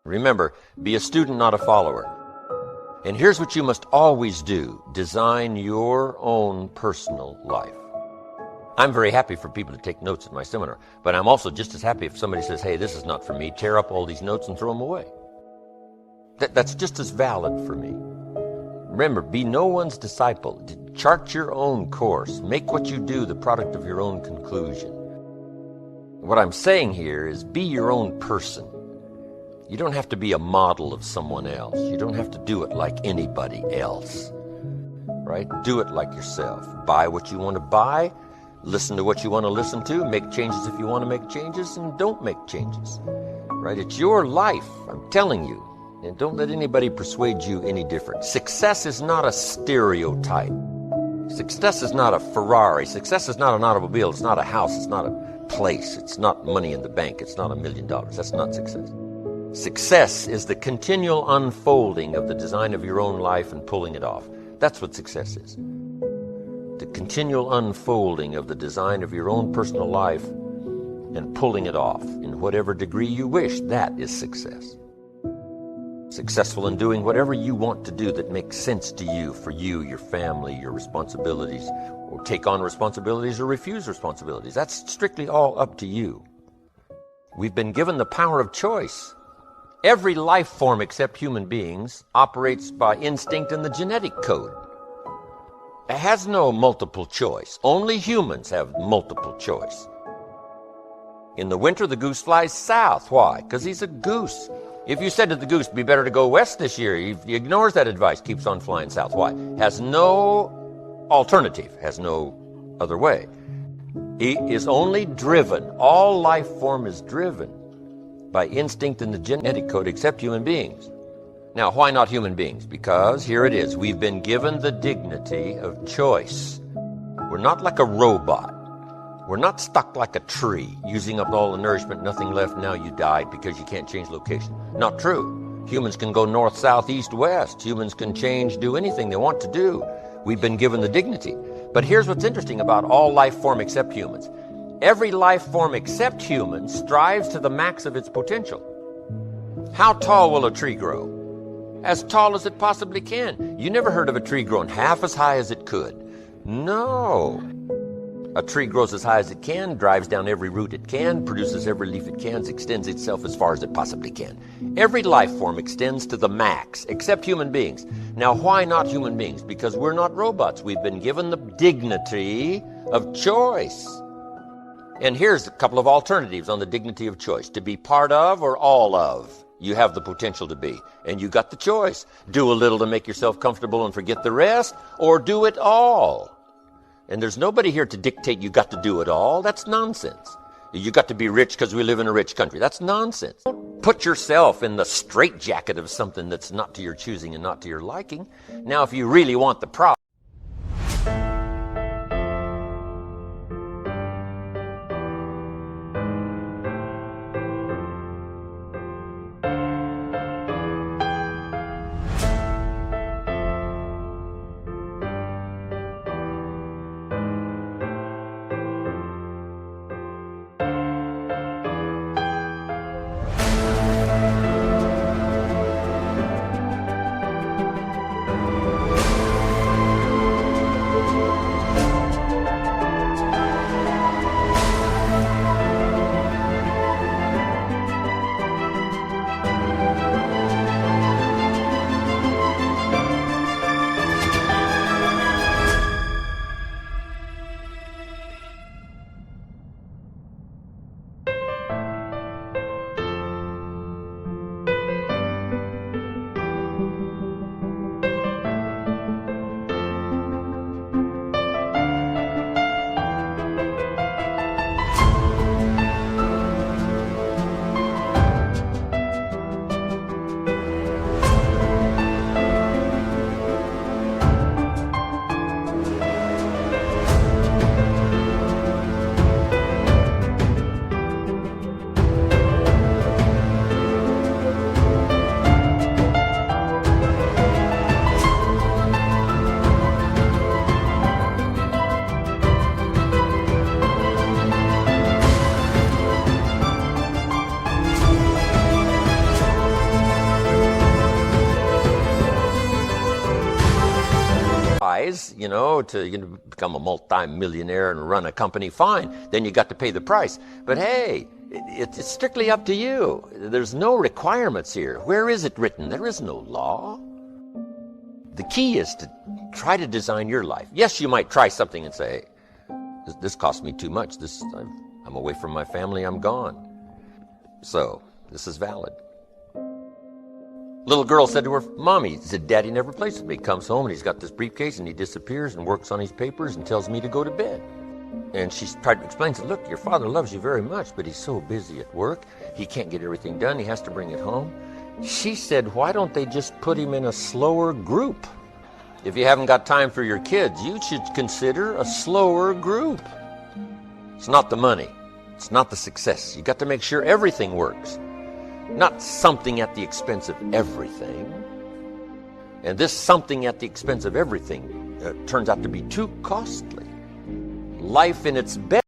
Remember, be a student, not a follower. And here's what you must always do. Design your own personal life. I'm very happy for people to take notes at my seminar, but I'm also just as happy if somebody says, hey, this is not for me, tear up all these notes and throw them away. That's just as valid for me. Remember, be no one's disciple. Chart your own course. Make what you do the product of your own conclusion. What I'm saying here is be your own person. You don't have to be a model of someone else. You don't have to do it like anybody else, right? Do it like yourself. Buy what you want to buy. Listen to what you want to listen to. Make changes if you want to make changes, and don't make changes, right? It's your life, I'm telling you. And don't let anybody persuade you any different. Success is not a stereotype. Success is not a Ferrari. Success is not an automobile. It's not a house. It's not a place. It's not money in the bank. It's not $1 million. That's not success. Success is the continual unfolding of the design of your own life and pulling it off. That's what success is. The continual unfolding of the design of your own personal life and pulling it off in whatever degree you wish. That is success. Successful in doing whatever you want to do that makes sense to you, for you, your family, your responsibilities, or take on responsibilities or refuse responsibilities. That's strictly all up to you. We've been given the power of choice. Every life form except human beings operates by instinct in the genetic code. It has no multiple choice. Only humans have multiple choice. In the winter, the goose flies south. Why? Because he's a goose. If you said to the goose, it'd be better to go west this year, he ignores that advice, keeps on flying south. Why? Has no alternative, has no other way. He is only driven. All life form is driven by instinct in the genetic code except human beings. Now, why not human beings? Because here it is. We've been given the dignity of choice. We're not like a robot. We're not stuck like a tree, using up all the nourishment, nothing left, now you died because you can't change location. Not true. Humans can go north, south, east, west. Humans can change, do anything they want to do. We've been given the dignity. But here's what's interesting about all life form except humans. Every life form except humans strives to the max of its potential. How tall will a tree grow? As tall as it possibly can. You never heard of a tree growing half as high as it could. No. A tree grows as high as it can, drives down every root it can, produces every leaf it can, extends itself as far as it possibly can. Every life form extends to the max, except human beings. Now, why not human beings? Because we're not robots. We've been given the dignity of choice. And here's a couple of alternatives on the dignity of choice. To be part of or all of. You have the potential to be. And you got the choice. Do a little to make yourself comfortable and forget the rest, or do it all. And there's nobody here to dictate you got to do it all. That's nonsense. You got to be rich because we live in a rich country. That's nonsense. Don't put yourself in the straitjacket of something that's not to your choosing and not to your liking. Now, if you really want the problem, to become a multi-millionaire and run a company, fine. Then you got to pay the price. But hey, it's strictly up to you. There's no requirements here. Where is it written? There is no law. The key is to try to design your life. Yes, you might try something and say, hey, this cost me too much. I'm away from my family. I'm gone. So this is valid. Little girl said to her mommy, said, Daddy never plays with me. Comes home and he's got this briefcase and he disappears and works on his papers and tells me to go to bed. And she tried to explain, said, look, your father loves you very much, but he's so busy at work. He can't get everything done. He has to bring it home. She said, why don't they just put him in a slower group? If you haven't got time for your kids, you should consider a slower group. It's not the money. It's not the success. You got to make sure everything works. Not something at the expense of everything. And this something at the expense of everything turns out to be too costly. Life in its best.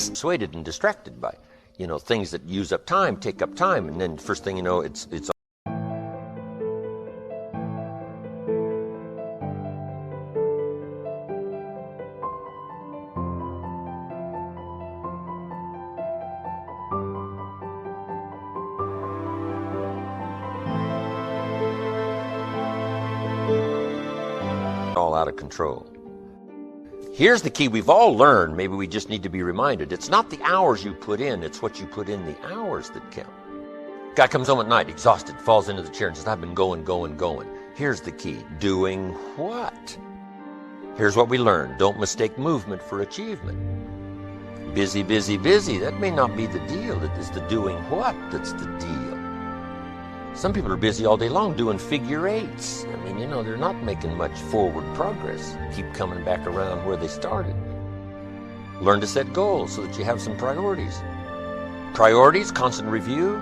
Persuaded and distracted by, things that use up time, take up time, and then first thing you know, it's all out of control. Here's the key we've all learned, maybe we just need to be reminded. It's not the hours you put in, it's what you put in the hours that count. Guy comes home at night, exhausted, falls into the chair and says, I've been going. Here's the key. Doing what? Here's what we learned. Don't mistake movement for achievement. Busy. That may not be the deal. It is the doing what that's the deal. Some people are busy all day long doing figure eights. They're not making much forward progress. Keep coming back around where they started. Learn to set goals so that you have some priorities. Priorities, constant review.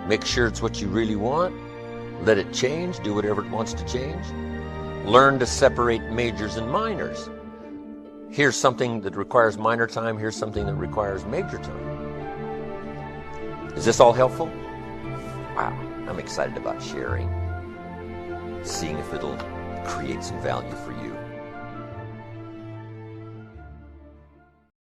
Make sure it's what you really want. Let it change. Do whatever it wants to change. Learn to separate majors and minors. Here's something that requires minor time. Here's something that requires major time. Is this all helpful? Wow, I'm excited about sharing, seeing if it'll create some value for you.